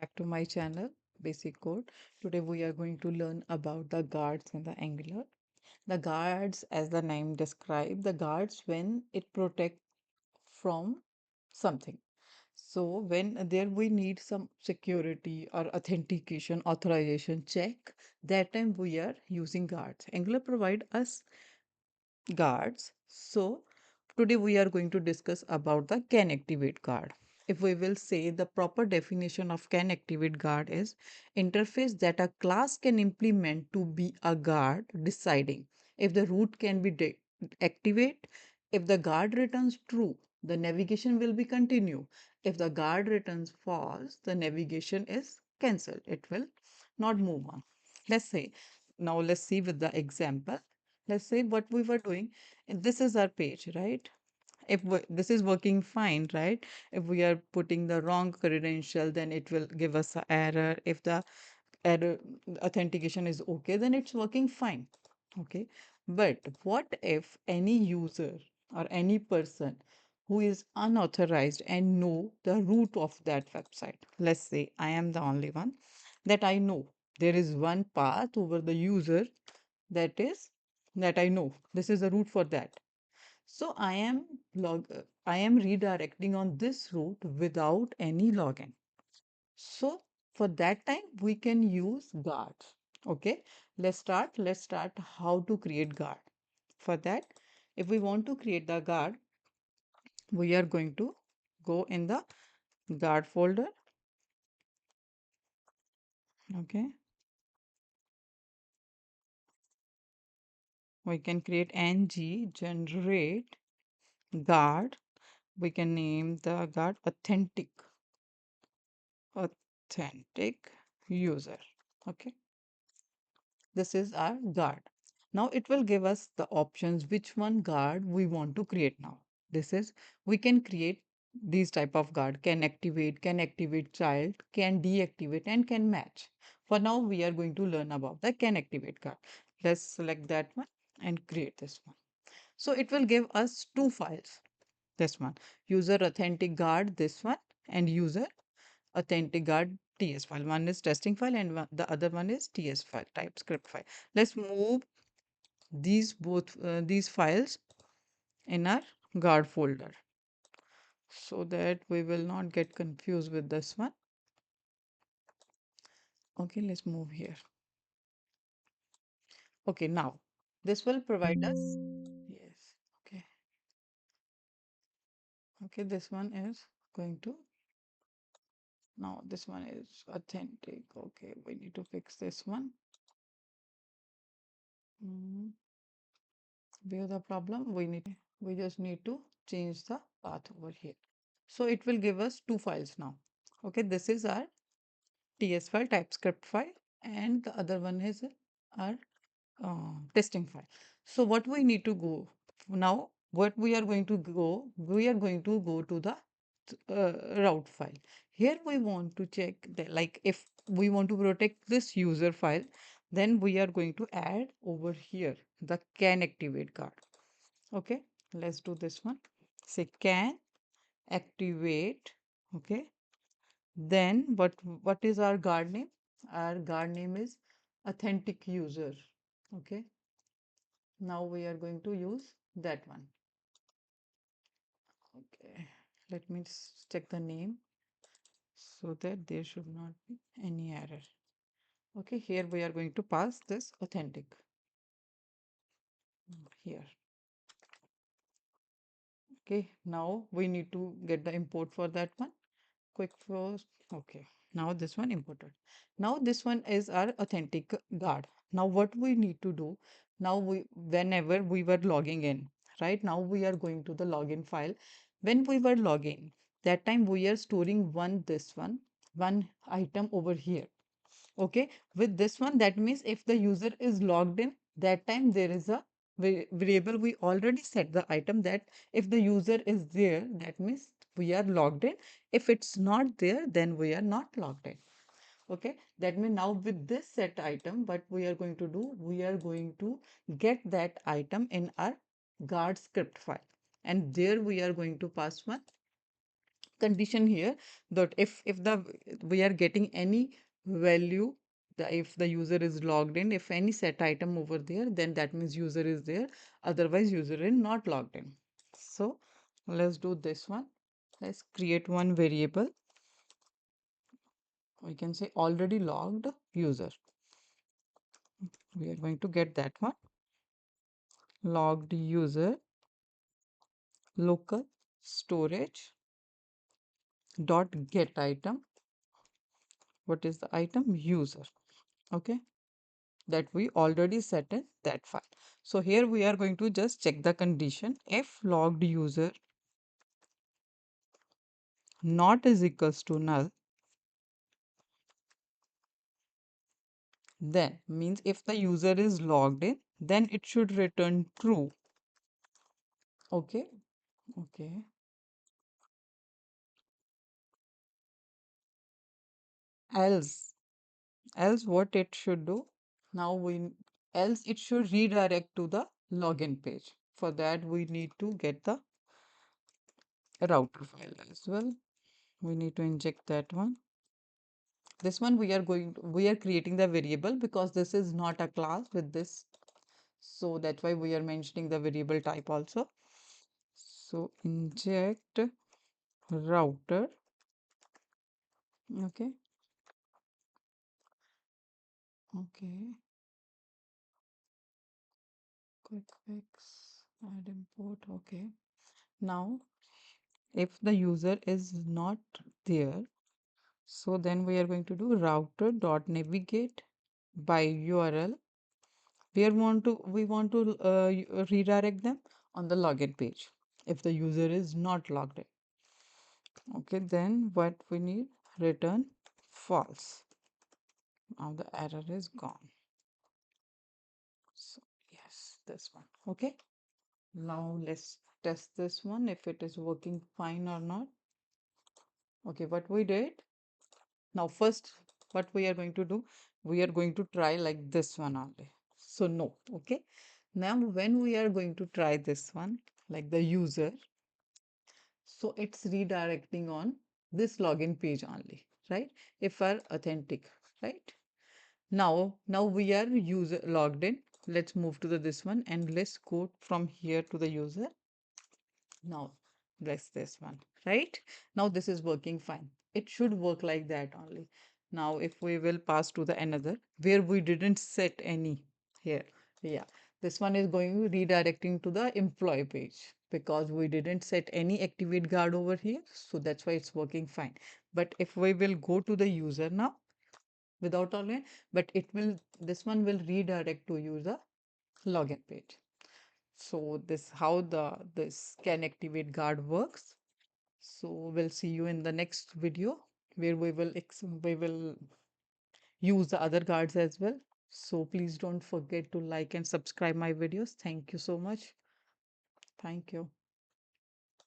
back to my channel, Basic Code. Today we are going to learn about the guards in the Angular. The guards, as the name describe, the guards when it protect from something. So when there we need some security or authentication, authorization check, that time we are using guards. Angular provide us guards. So today we are going to discuss about the canActivate guard. If we will say the proper definition of canActivate guard is interface that a class can implement to be a guard deciding if the root can be activate. If the guard returns true, the navigation will be continue. If the guard returns false, the navigation is cancelled. It will not move on. Let's say now let's see with the example. Let's say what we were doing, and this is our page, right? If this is working fine, right? If we are putting the wrong credential, then it will give us an error. If the error authentication is okay, then it's working fine. Okay. But what if any user or any person who is unauthorized and know the root of that website? Let's say I am the only one that I know there is one path over the user that is that I know this is the route for that. So I am redirecting on this route without any login. So for that time we can use guards. Okay, let's start how to create guard. For that, if we want to create the guard, we are going to go in the guard folder. Okay, we can create ng generate guard. We can name the guard authentic user. Okay, this is our guard. Now it will give us the options which one guard we want to create now. This is we can create these type of guard, can activate child, can deactivate, and can match. For now we are going to learn about the can activate guard. Let's select that one and create this one. So it will give us two files. This one, user authentic guard, this one, and user authentic guard TS file. One is testing file and the other one is TS file, TypeScript file. Let's move these files in our guard folder so that we will not get confused with this one. Okay, let's move here. Okay, now this will provide us. Yes. Okay. Okay, this one is going to. Now this one is authentic. Okay, we need to fix this one. Mm. Where the problem we just need to change the path over here. So it will give us two files now. Okay, this is our TS file, TypeScript file, and the other one is our testing file. So what we need to go now, what we are going to go, we are going to go to the route file. Here we want to check the, like if we want to protect this user file, then we are going to add over here the can activate guard. Okay, let's do this one. Say can activate. Okay, then what is our guard name? Our guard name is authentic user. Okay, now we are going to use that one. Okay, let me check the name so that there should not be any error. Okay, here we are going to pass this authentic here. Okay, now we need to get the import for that one. Quick first. Okay, now this one imported. Now this one is our authentic guard. Now what we need to do, now whenever we were logging in, right now we are going to the login file. When we were logging, that time we are storing one item over here. Okay, with this one, that means if the user is logged in, that time there is a variable. We already set the item that if the user is there, that means we are logged in. If it's not there, then we are not logged in. Okay, that means now with this set item, what we are going to do, we are going to get that item in our guard script file, and there we are going to pass one condition here that if the we are getting any value, if the user is logged in, if any set item over there, then that means user is there, otherwise user is not logged in. So let's do this one. Let's create one variable. We can say already logged user. We are going to get that one, logged user local storage dot get item. What is the item? User. Okay, that we already set in that file. So here we are going to just check the condition. If logged user not is equals to null, then means if the user is logged in, then it should return true. Okay, okay. Else, else what it should do? Now we else it should redirect to the login page. For that we need to get the router file as well. We need to inject that one. This one we are creating the variable because this is not a class with this. So that's why we are mentioning the variable type also. So inject router. Okay. Okay. Quick fix. Add import. Okay. Now, if the user is not there, so then we are going to do router dot navigate by URL. We want to redirect them on the login page if the user is not logged in. Okay, then what we need? Return false. Now the error is gone. So yes, this one. Okay. Now let's test this one if it is working fine or not. Okay, what we did. Now first, what we are going to do, we are going to try like this one only. So no, okay. Now when we are going to try this one, like the user, so it's redirecting on this login page only, right? If our authentic, right? Now we are user logged in. Let's move to the this one and let's go from here to the user. Now let's this one, right? Now this is working fine. It should work like that only. Now if we will pass to the another where we didn't set any here. Yeah, this one is going redirecting to the employee page because we didn't set any activate guard over here. So that's why it's working fine. But if we will go to the user now, without login, but it will this one will redirect to user login page. So this how this canActivate guard works. So we'll see you in the next video where we will use the other guards as well. So please don't forget to like and subscribe my videos. Thank you so much. Thank you.